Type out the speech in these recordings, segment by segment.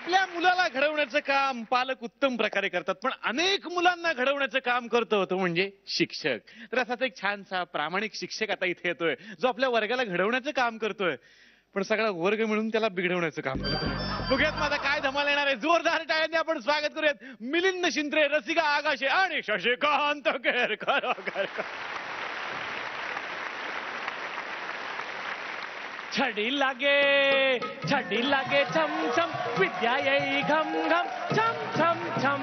आपल्या मुलाला घडवण्याचं काम पालक उत्तम प्रकारे करतात, पण अनेक मुलांना घडवण्याचं काम करतो तो म्हणजे शिक्षक. तर असाच एक छानसा प्रामाणिक शिक्षक आता इथे येतोय, जो आपल्या वर्गाला घडवण्याचं काम करतोय, पण सगळा वर्ग मिळून त्याला बिघडवण्याचं काम करतोय. बघूयात माझा काय धमाल येणार आहे. जोरदार टाळ्यांनी आपण स्वागत करूयात मिलिंद शिंत्रे, रसिका आगाशे आणि शशिकांत केरकर. छडी लागे छम छम, विद्या येई घम घम, छम छम छम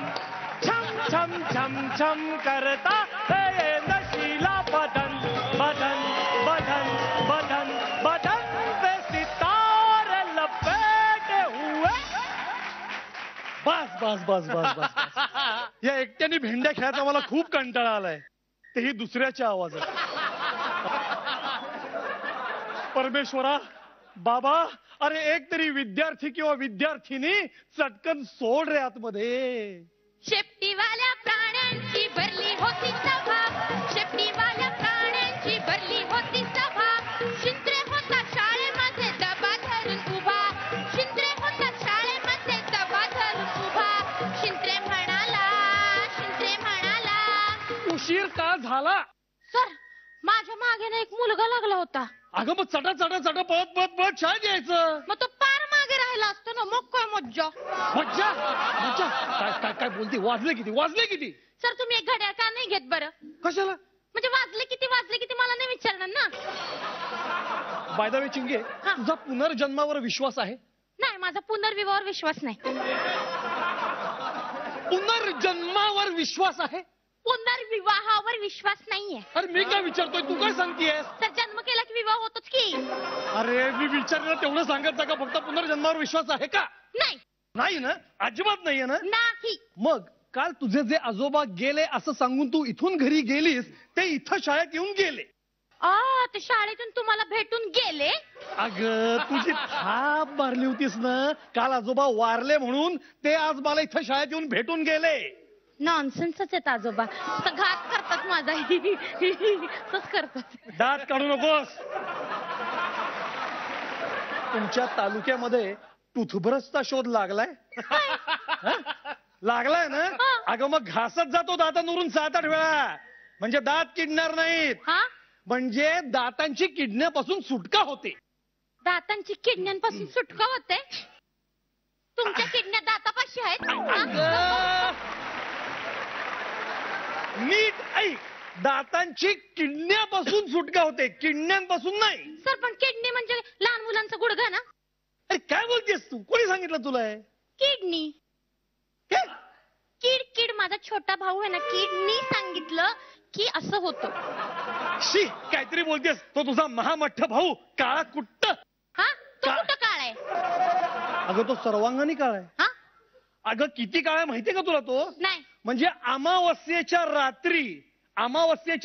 छम छम छम छम करता हे नशीला बदन बदन बदन बदन बदन पे सितारे लपेटे हुए. बस बस बस बस बस या एकट्याने भेंड्या खेळायचा मला खूप कंटाळा आलाय, तेही दुसऱ्याच्या आवाजात. परमेश्वरा, बाबा, अरे एक तरी विद्यार्थी किंवा विद्यार्थिनी चटकन सोड रे आतमध्ये. शेपटीवाल्या प्राण्यांची भरली होती सभा, शेपटीवाल्या प्राण्यांची भरली होती सभा. शिंत्रे होता शाळेमध्ये डबा धरून उभा, शिंत्रे होता शाळेमध्ये डबा धरून उभा. शिंत्रे म्हणाला, शिंत्रे म्हणाला, उशीर का झाला? सर, माझ्या मागे ना एक मुलगा लागला होता. अगं मग चटा चटा चटा पळत पळत पळत शाळेत यायचं. मग तो पार मागे राहिला असतो ना, मग काय मज्जा. मज्जा मज्जा काय काय काय बोलते? वाजले किती वाजले किती? सर, तुम्ही एक घड्याळ का नाही घेत बरं? कशाला? म्हणजे वाजले किती मला नाही विचारणार ना. बाय द वे चिंगे, हा. तुझा पुनर्जन्मावर विश्वास आहे? नाही, माझा पुनर्विवाहावर विश्वास नाही. पुनर्जन्मावर विश्वास आहे? पुनर्विवाहावर विश्वास नाहीये. अरे मी काय विचारतोय, तू काय सांगतेयस? तर जन्म केला की विवाह होतोच की. अरे मी विचारलं तेवढं सांगत का? फक्त पुनर्जन्मावर विश्वास आहे का? नाही नाही ना, अजिबात नाहीये ना. नाही. मग काल तुझे जे आजोबा गेले असं सांगून तू इथून घरी गेलीस, ते इथं शाळेत येऊन गेले. ते शाळेतून तुम्हाला भेटून गेले? अगं तुझी थाप मारली होतीस ना काल, आजोबा वारले म्हणून ते आज मला इथं शाळेत येऊन भेटून गेले. नॉनसेन्सच आहेत आजोबा, नुसतं घात करतात माझा. तसंच करतात. दात काढू नकोस. तुमच्या तालुक्यामध्ये टूथब्रशचा शोध लागलाय? लागलाय ना? अगं मग घासत जातो दातांवरून 7-8 वेळा, म्हणजे दात किडणार नाहीत. हा, म्हणजे दातांची किडण्यापासून सुटका होते. दातांची किडण्यांपासून सुटका होते? तुमच्या किडण्या दातापाशी आहेत? नीट ऐक, दातांची किडण्यापासून सुटका होते, किडण्यांपासून नाही. सर, पण किडनी म्हणजे लहान मुलांचं गुडघा ना? अरे काय बोलतेस तू? कोणी सांगितलं तुला? किडनी. काय? किड माझा छोटा भाऊ आहे ना, किडनी सांगितलं की असं होतं. शी, काहीतरी बोलतेस. तो तुझा महामठ्ठ भाऊ काळा कुट्ट. हा, तो कुठं काळ आहे? अगं तो सर्वांगाने काळा आहे. हा, अगं किती काळ आहे माहितीये का तुला तो? नाही. म्हणजे अमावस्येच्या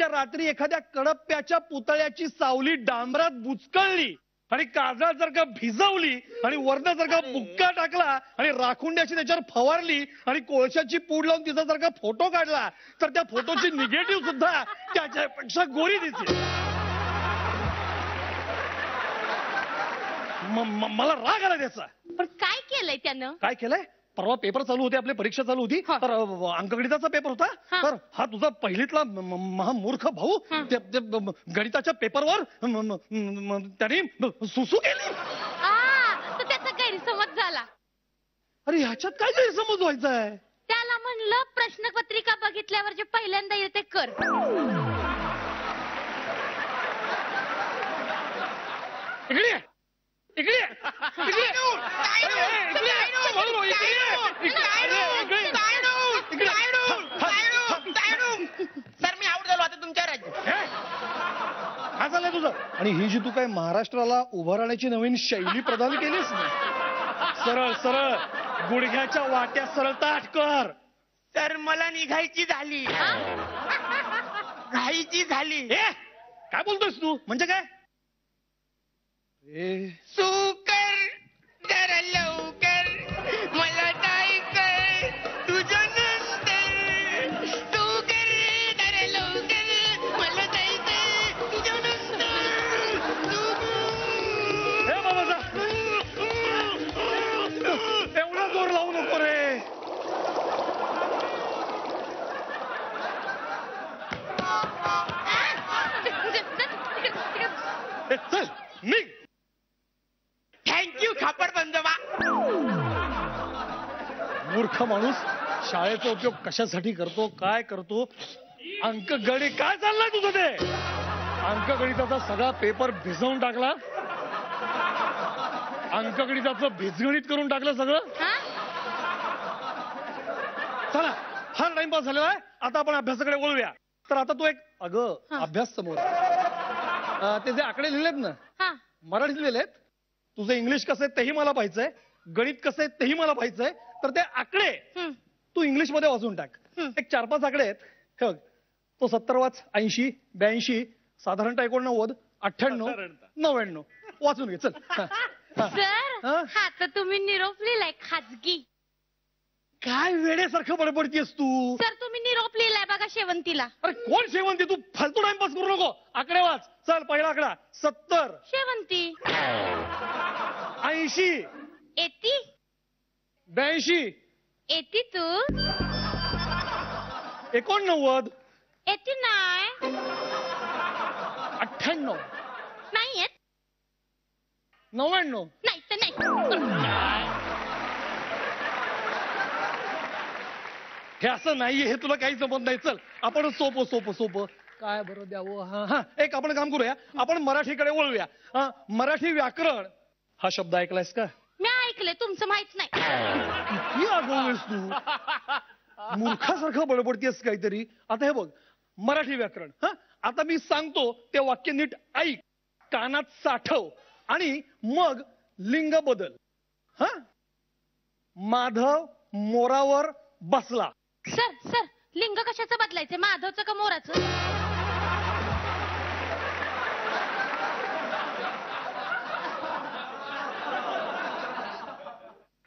रात्री एखाद्या कडप्प्याच्या पुतळ्याची सावली डांबरात बुचकळली आणि काजळ जर का भिजवली आणि वरनं जर का बुक्का टाकला आणि राखुंड्याची त्याच्यावर फवारली आणि कोळशाची पूड लावून तिचा जर का फोटो काढला, तर त्या फोटोची निगेटिव्ह सुद्धा त्याच्यापेक्षा गोरी दिसते. मला राग आला त्याचा. पण काय केलंय त्यानं? काय केलंय? परवा पेपर चालू होते, आपली परीक्षा चालू होती, तर अंकगणिताचा पेपर होता. तर हा तुझा पहिलीतला महामूर्ख भाऊ ते गणिताच्या पेपरवर त्याने सुसू केली. तर त्याचा गैरसमज झाला. अरे ह्याच्यात काय गैरसमज व्हायचा आहे? त्याला म्हणलं प्रश्नपत्रिका बघितल्यावर जे पहिल्यांदा येते कर. इकडे इकडे सर, मी आउट झालो आता तुमच्या राज्यात. काय झालंय तुझं? आणि ही जी तू काय महाराष्ट्राला उभं राहण्याची नवीन शैली प्रदान केलीस ना, सरळ सरळ गुडघ्याच्या वाट्या सरळ ताठ कर. सर, मला निघायची झाली. घाईची झाली. काय बोलतोयस तू? म्हणजे काय? सुकर जरा लवकर, मला जायचंय तुझं नंतर. सुकर जरा लवकर, मला जायचंय तुझं नंतर. एवढा जोर निघ. थँक्यू खापर बंजोबा. मूर्ख माणूस शाळेचा उपयोग कशासाठी करतो, काय करतो? अंकगणित काय चाललंय तुझं ते? अंकगणिताचा सगळा पेपर भिजवून टाकला. अंकगणिताचं भिजगणित करून टाकलं सगळं. हा? चला, फार टाइमपास झालेला आहे. आता आपण अभ्यासाकडे वळूया. तर आता तू एक हा. अभ्यास समोर ते जे आकडे लिहिलेत ना, हा. मराठीत लिहिलेत. तुझं इंग्लिश कसं आहे तेही मला पाहिजंय, गणित कसं आहे तेही मला पाहिजंय. तर ते आकडे हं. तू इंग्लिश मध्ये वाचून टाक. एक 4-5 आकडे आहेत. हे बघ, तो 70 वाच, 80, 82, साधारणतः 89, 98, 99 वाचून घे. चल. हा. सर हा? हा तर तुम्ही निरोप लिहिलाय खाजगी. काय वेड्यासारखं बडबडतीयस तू? सर तुम्ही निरोप लिहिलाय बघा शेवंतीला. अरे कोण शेवंती? तू फालतू टाइमपास करू नको. आकडे वाच. चल, पहिला आकडा 70, शेवंती 80, एटी 82, एटी तू 89, 89 98, नाही येत 99. नाही तर नाही. हे असं नाहीये, हे तुला काही जमत नाही. चल, आपण सोपं काय बरं द्यावं. हा, एक आपण काम करूया, आपण मराठीकडे वळूया. मराठी व्याकरण हा शब्द ऐकलायस का? मी ऐकलंय, तुमचं माहित नाही. किती आगाऊस तू, मूर्खासारखं बडबडतीयस काहीतरी. आता हे बघ, मराठी व्याकरण. आता मी सांगतो ते वाक्य नीट ऐक, कानात साठव आणि मग लिंग बदल. माधव मोरावर बसला. सर लिंग कशाचं बदलायचं, माधवचं का मोराचं?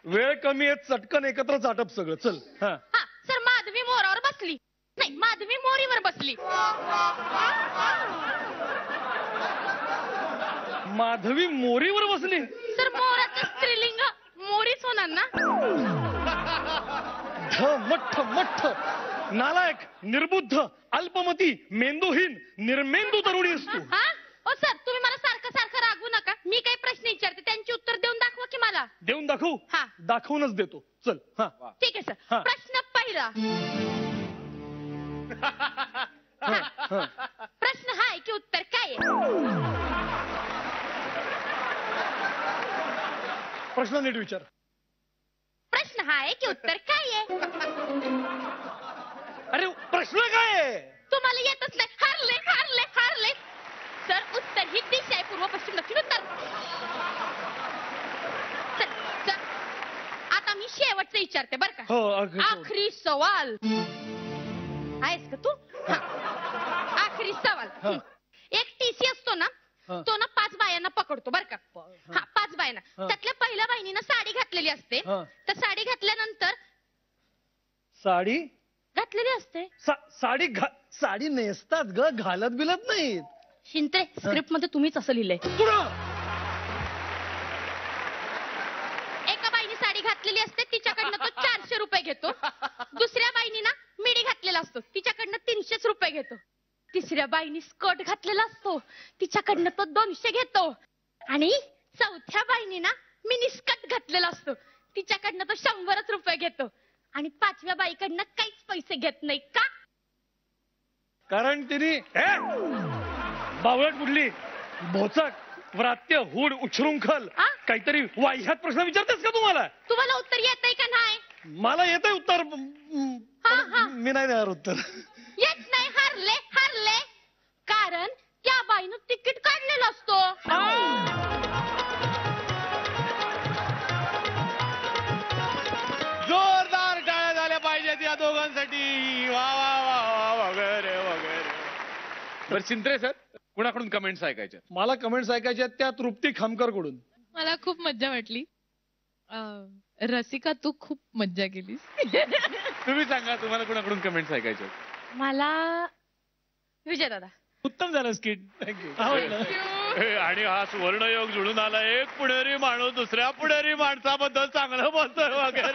वेळ कमी आहे, चटकन एकत्र चाटप सगळं. चल. हा सर माधवी मोरावर बसली. नाही, माधवी मोरीवर बसली. माधवी मोरीवर बसली. सर मोराचं स्त्रीलिंग मोरीच होणार ना. मठ्ठ नालायक, निर्बुद्ध, अल्पमती, मेंदूहीन, निर्मेंदू तरुणी असतो. हा ओ सर तुम्ही मला सारखं रागवू नका. मी काही प्रश्न विचारते, त्यांची उत्तर देऊन दाखवा की मला. देऊन दाखवू? हा. दाखवूनच देतो. चल. हा. ठीक आहे हा. सर. प्रश्न पहिला. हा. प्रश्न हा आहे की उत्तर काय आहे? प्रश्न नीट विचार. प्रश्न हा आहे की उत्तर काय आहे? अरे प्रश्न काय आहे? तुम्हाला येतच नाही. हारले. सर उत्तर ही दिशा आहे, पूर्व पश्चिम दक्षिण उत्तर. सर आता मी शेवटचं विचारते बर का. हो. आखरी सवाल आहेस का तू? आखरी सवाल. हा. एक टीसी असतो ना, हा. तो ना 5 बायांना पकडतो बर का. हा 5 बायांना. हा. त्यातल्या पहिल्या बाईनीनं साडी घातलेली असते. हा. तर साडी घातल्यानंतर साडी घातलेली असते. साडी नेसतात ग, घालत बिलत नाहीत. शिंत्रे स्क्रिप्ट मध्ये तुम्हीच असं लिहिलंय. पुढं. एका बाईनी साडी घातलेली असते, तिच्याकडनं तो 400 रुपये घेतो. दुसऱ्या बाईनी ना मिडी घातलेला असतो, तिच्याकडनं 300 रुपये घेतो. तिसऱ्या बाईनी स्कर्ट घातलेला असतो, तिच्याकडनं तो 200 घेतो. आणि चौथ्या बाईनी ना मिनी स्कर्ट घातलेला असतो, तिच्याकडनं तो 100 रुपये घेतो. आणि 5व्या बाईकडनं काहीच पैसे घेत नाही. का? कारण तिने बावळट कुठली, भोचक, व्रात्य, हुड, उच्छृंखल, आ? काहीतरी वाह्यात प्रश्न विचारतेस का तुम्हाला? तुम्हाला उत्तर येतंय का नाही? मला येतंय उत्तर. हा. मी नाही देणार उत्तर. येत नाही. हारले. कारण त्या बाईनं तिकीट काढलेलं असतो. जोरदार टाळ्या झाल्या पाहिजेत या दोघांसाठी. वा वगैरे. बरं चिंत्रे सर, कुणाकडून कमेंट्स ऐकायच्या? मला कमेंट्स ऐकायच्या आहेत त्या तृप्ती खामकर कडून. मला खूप मज्जा वाटली. रसिका तू खूप मज्जा केलीस. तुम्ही सांगा, तुम्हाला कुणाकडून कमेंट्स ऐकायच्या? मला विजय दादा. उत्तम झालं स्किट. थँक्यू. आवडलं. आणि हा सुवर्णयोग जुळून आला. एक पुणेरी माणूस दुसऱ्या पुणेरी माणसाबद्दल चांगलं बोलतोय वगैरे.